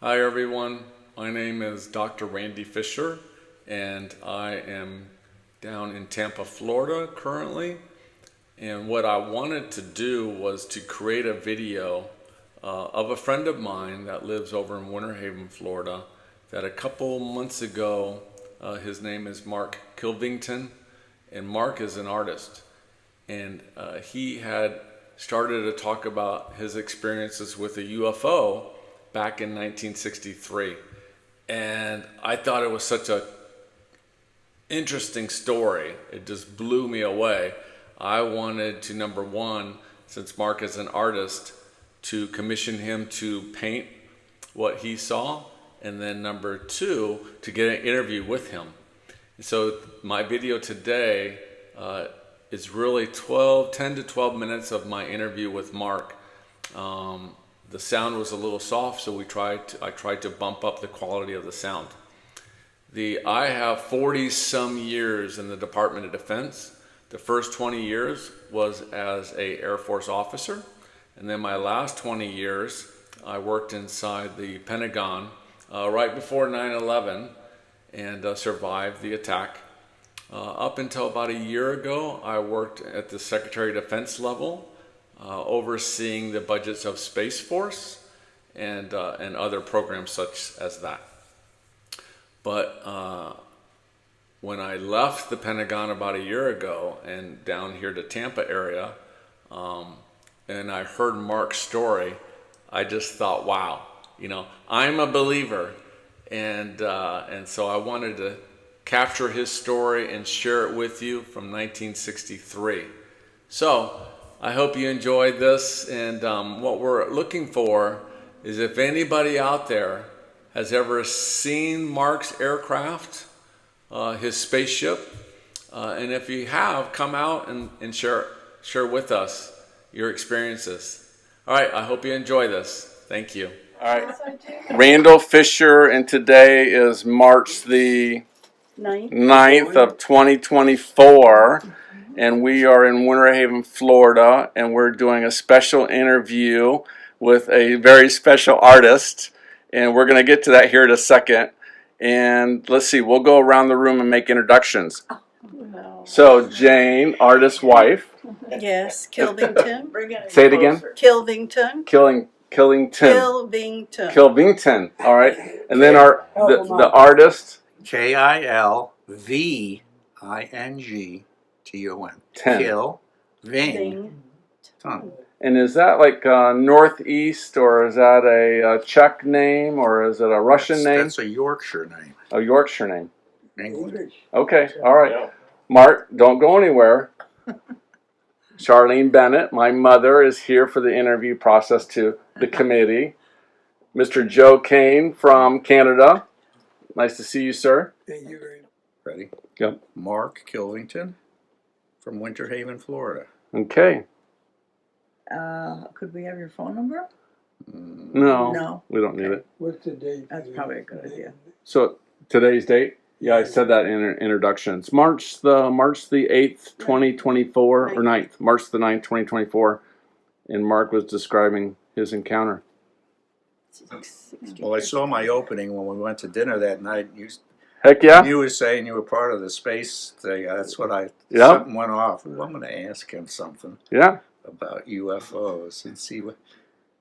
Hi everyone, my name is Dr. Randy Fisher and I am down in Tampa, Florida currently. And what I wanted to do was to create a video of a friend of mine that lives over in Winter Haven, Florida, that a couple months ago, his name is Mark Kilvington, and Mark is an artist. And he had started to talk about his experiences with a UFO back in 1963. And I thought it was such a interesting story. It just blew me away. I wanted to, number one, since Mark is an artist, to commission him to paint what he saw, and then number two, to get an interview with him. So my video today is really 10 to 12 minutes of my interview with Mark. The sound was a little soft, so I tried to bump up the quality of the sound. I have 40 some years in the Department of Defense. The first 20 years was as an Air Force officer, and then my last 20 years I worked inside the Pentagon right before 9/11 and survived the attack. Up until about a year ago, I worked at the Secretary of Defense level, overseeing the budgets of Space Force and other programs such as that. But when I left the Pentagon about a year ago and down here to Tampa area, and I heard Mark's story, I just thought, wow, I'm a believer, and so I wanted to capture his story and share it with you from 1963. So I hope you enjoyed this, and what we're looking for is if anybody out there has ever seen Mark's aircraft, his spaceship, and if you have, come out and share with us your experiences. All right, I hope you enjoy this. Thank you. All right, Randall Fisher, and today is March the 9th of 2024, and we are in Winter Haven, Florida, and we're doing a special interview with a very special artist, and we're going to get to that here in a second. And let's see, we'll go around the room and make introductions. So Jane, artist's wife. Yes, Kilvington. Say it again. Kilvington. Kilvington. Kilvington. All right, and then the artist. Kilvington. Kilvington. And is that like Northeast, or is that a Czech name, or is it a Russian name? That's a Yorkshire name. A Yorkshire name. England. Okay, all right. Mark, don't go anywhere. Charlene Bennett, my mother, is here for the interview process too, the committee. Mr. Joe Kane from Canada. Nice to see you, sir. Thank you very much. Ready? Yep. Mark Kilvington from Winter Haven, Florida. Okay. Could we have your phone number? No, we don't need it. What's the date? That's probably a good idea. So today's date? Yeah, I said that in introduction. It's March the 8th, 2024, or 9th, March the 9th, 2024, and Mark was describing his encounter. Well, I saw my opening when we went to dinner that night. Heck yeah. You were saying you were part of the space thing. That's what Yeah. something went off. Well, I'm going to ask him something Yeah. about UFOs and see what.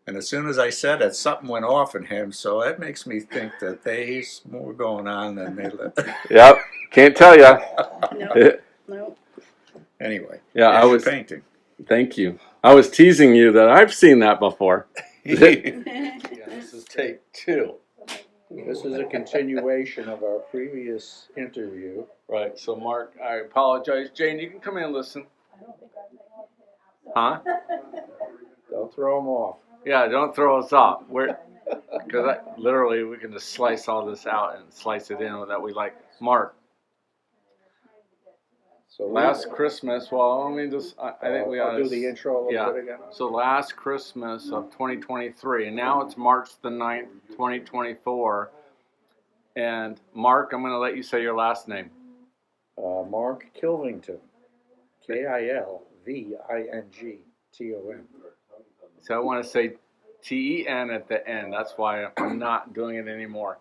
And as soon as I said it, something went off in him. So that makes me think that there's more going on than they let. Yep. Can't tell ya. No. Anyway. Yeah, I was painting. Thank you. I was teasing you that I've seen that before. Yeah, this is take 2. This is a continuation of our previous interview. Right. So, Mark, I apologize. Jane, you can come in and listen. Huh? Don't throw them off. Yeah, don't throw us off. Because literally we can just slice all this out and slice it in that we like. Mark, So last Christmas, well, let me just, I think we ought I'll to do the intro a little bit again. So last Christmas of 2023, and now it's March the 9th, 2024. And Mark, I'm going to let you say your last name. Mark Kilvington. Kilvington. So I want to say Ten at the end. That's why I'm not doing it anymore.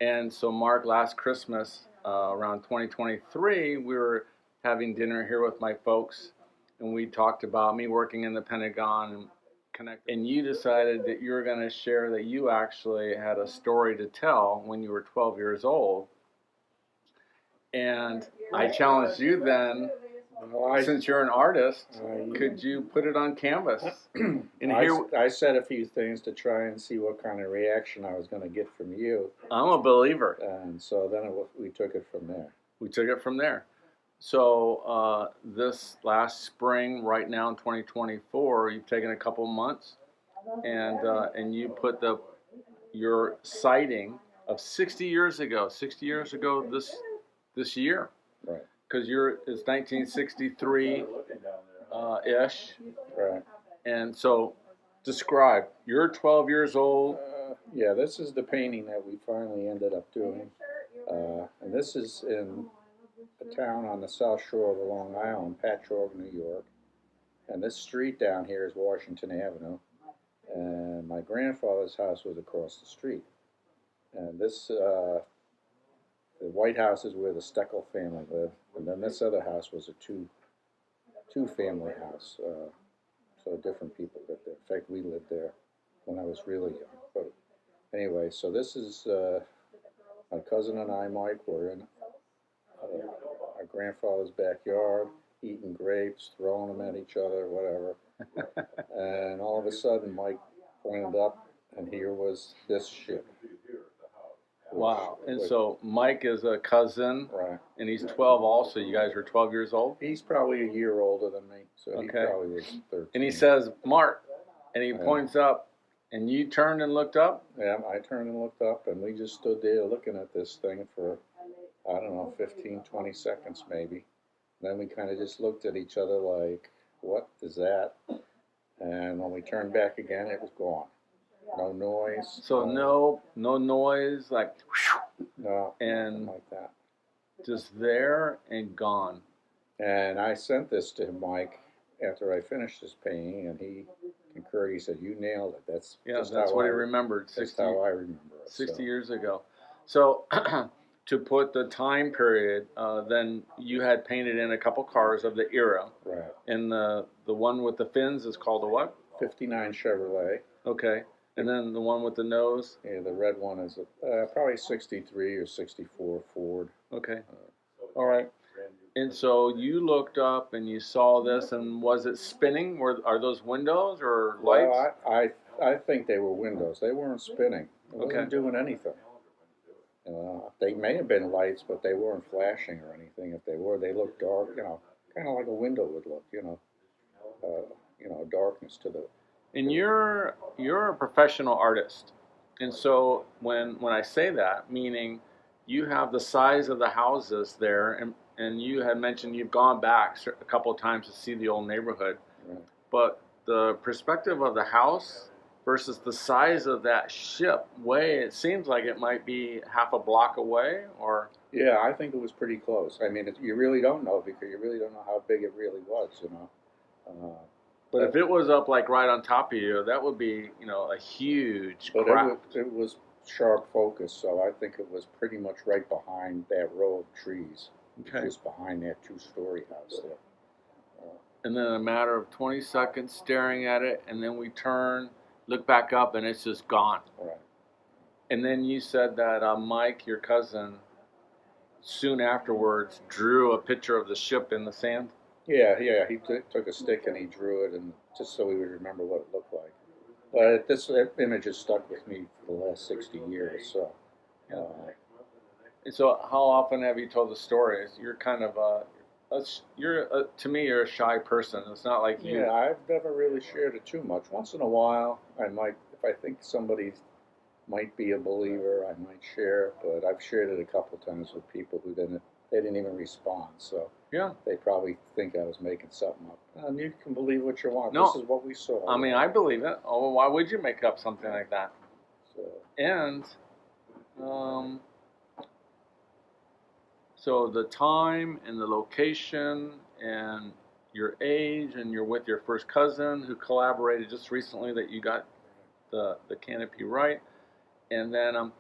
And so, Mark, last Christmas, around 2023, we were having dinner here with my folks, and we talked about me working in the Pentagon and connect. And you decided that you were going to share that you actually had a story to tell when you were 12 years old. And I challenged you then, since you're an artist, could you put it on canvas? And I said a few things to try and see what kind of reaction I was going to get from you. I'm a believer. And so then we took it from there. We took it from there. So this last spring, right now in 2024, you've taken a couple months, and you put your sighting of 60 years ago. 60 years ago this year. Right. Because it's 1963 ish. Right. And so, describe. You're 12 years old. Yeah, this is the painting that we finally ended up doing. And this is in a town on the south shore of Long Island, Patchogue, New York. And this street down here is Washington Avenue. And my grandfather's house was across the street. And this, the White House is where the Steckel family lived. And then this other house was a two-family house. So different people lived there. In fact, we lived there when I was really young. But anyway, so this is my cousin and I, Mike, were in our grandfather's backyard, eating grapes, throwing them at each other, whatever. And all of a sudden, Mike pointed up, and here was this ship. Wow. And so Mike is a cousin, right? And he's 12 also. You guys were 12 years old? He's probably a year older than me, so okay. He probably was 13. And he says, Mark, and he points up, and you turned and looked up? Yeah, I turned and looked up, and we just stood there looking at this thing for, I don't know, 15, 20 seconds maybe. And then we kind of just looked at each other like, what is that? And when we turned back again, it was gone. No noise. So no noise, like whew, no, and like that. Just there and gone. And I sent this to Mike after I finished this painting, and he concurred. He said, "You nailed it. That's what he remembered. That's how I remember it. 60 years ago." So to put the time period, then you had painted in a couple cars of the era. Right. And the one with the fins is called a what? 59 Chevrolet. Okay. And then the one with the nose? Yeah, the red one is probably 63 or 64 Ford. Okay. All right. And so you looked up and you saw this, and was it spinning? Are those windows or lights? Well, I think they were windows. They weren't spinning. It wasn't doing anything. They may have been lights, but they weren't flashing or anything. If they were, they looked dark, kind of like a window would look, darkness to the... And you're a professional artist, and so when I say that, meaning you have the size of the houses there, and you had mentioned you've gone back a couple of times to see the old neighborhood, right. But the perspective of the house versus the size of that ship it seems like it might be half a block away, or... Yeah, I think it was pretty close. I mean, you really don't know because you really don't know how big it really was, But if it was up like right on top of you, that would be, a huge craft. It was sharp focus, so I think it was pretty much right behind that row of trees. Okay. Just behind that two-story house there. And then a matter of 20 seconds staring at it, and then we turn, look back up, and it's just gone. Right. And then you said that Mike, your cousin, soon afterwards drew a picture of the ship in the sand? Yeah, he took a stick and he drew it, and just so we would remember what it looked like. But this image has stuck with me for the last 60 years. So, And so, how often have you told the stories? You're kind of to me, you're a shy person. It's not like you. Yeah, I've never really shared it too much. Once in a while, I might, if I think somebody might be a believer, I might share. But I've shared it a couple times with people who didn't even respond. So. Yeah. They probably think I was making something up. And you can believe what you want. No. This is what we saw. I mean, I believe it. Oh, why would you make up something like that? So, and so the time and the location and your age, and you're with your first cousin who collaborated just recently that you got the canopy right. And then,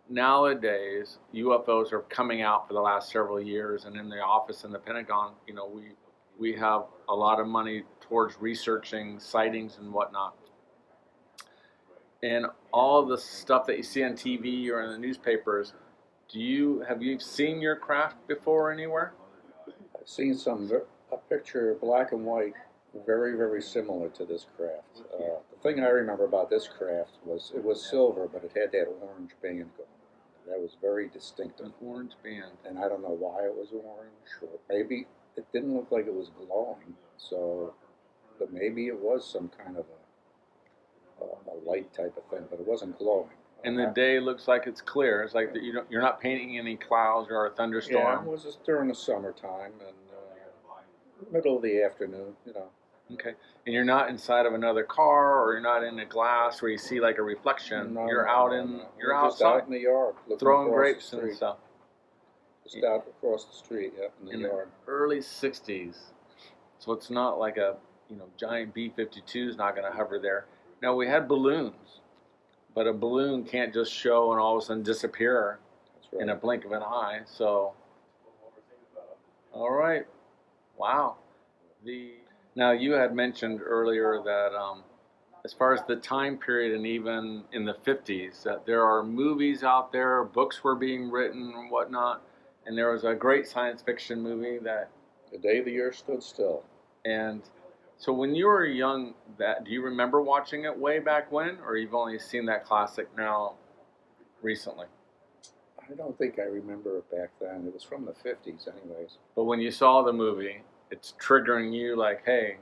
nowadays UFOs are coming out for the last several years, and in the office in the Pentagon, we have a lot of money towards researching sightings and whatnot. And all the stuff that you see on TV or in the newspapers, have you seen your craft before anywhere? I've seen a picture, black and white, very, very similar to this craft. The thing I remember about this craft was it was silver, but it had that orange band going around it. That was very distinctive. An orange band. And I don't know why it was orange, or maybe it didn't look like it was glowing. So, but maybe it was some kind of a light type of thing, but it wasn't glowing. And the day looks like it's clear. It's like you're not painting any clouds or a thunderstorm. Yeah, it was just during the summertime and middle of the afternoon, Okay. And you're not inside of another car, or you're not in a glass where you see like a reflection. No, you're no, out no, in no. you're We're just outside out in the yard, throwing across grapes the and street. stuff. Just out across the street, yeah, in the yard. The early '60s, so it's not like a giant B-52 is not going to hover there. Now we had balloons, but a balloon can't just show and all of a sudden disappear That's right. in a blink of an eye. So, all right, wow. Now you had mentioned earlier that as far as the time period, and even in the 50s, that there are movies out there, books were being written and whatnot, and there was a great science fiction movie that. The Day the Earth Stood Still. And so when you were young, do you remember watching it way back when, or you've only seen that classic now recently? I don't think I remember it back then. It was from the 50s anyways. But when you saw the movie, it's triggering you like, hey.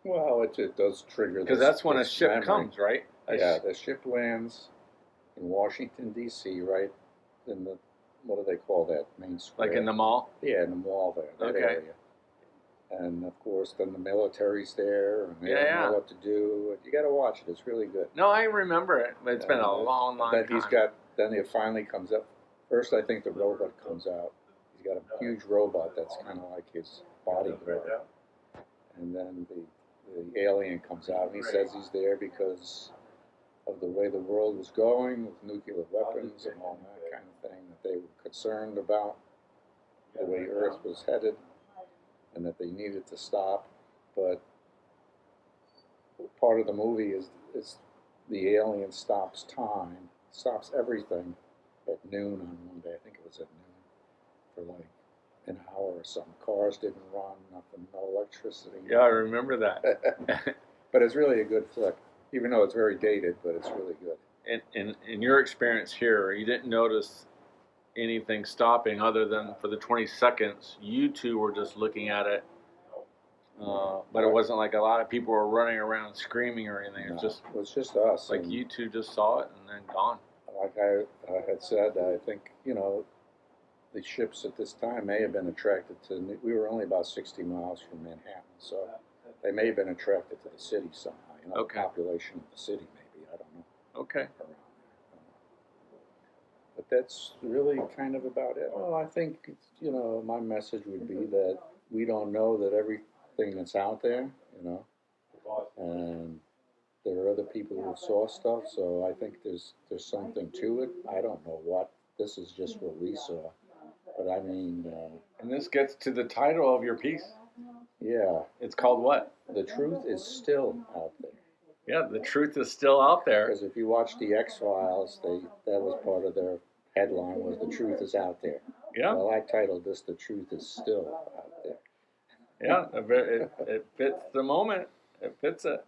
Well, it does trigger Because that's when a this ship memory. comes, right? Yeah, the ship lands in Washington, D.C., right in the, what do they call that, main square? Like in the mall? Yeah, in the mall there, that Okay. area. And, of course, then the military's there, and they don't know what to do. You got to watch it. It's really good. No, I remember it, but it's been a long time. Then it finally comes up. First, I think the robot comes out. He's got a huge robot that's kind of like his bodyguard. And then the alien comes out, and he says he's there because of the way the world was going with nuclear weapons and all that kind of thing, that they were concerned about the way Earth was headed and that they needed to stop. But part of the movie is the alien stops time, stops everything at noon on one day. I think it was at noon for like an hour or something. Cars didn't run, nothing, no electricity. Yeah, I remember that. But it's really a good flick, even though it's very dated, but it's really good. In your experience here, you didn't notice anything stopping other than for the 20 seconds, you two were just looking at it. But it wasn't like a lot of people were running around screaming or anything. No, It was just us. like you two just saw it and then gone. Like I had said, I think, the ships at this time may have been attracted to, we were only about 60 miles from Manhattan, so they may have been attracted to the city somehow, Okay. The population of the city maybe, I don't know. Okay. Around there. But that's really kind of about it. Well, I think, my message would be that we don't know that everything that's out there, and there are other people who saw stuff, so I think there's something to it. I don't know what. This is just what we saw. But I mean... and this gets to the title of your piece. Yeah. It's called what? The truth is still out there. Yeah, the truth is still out there. Because if you watch the X-Files, that was part of their headline was "The truth is out there." Yeah. Well, I titled this "The truth is still out there." Yeah, it fits the moment. It fits it.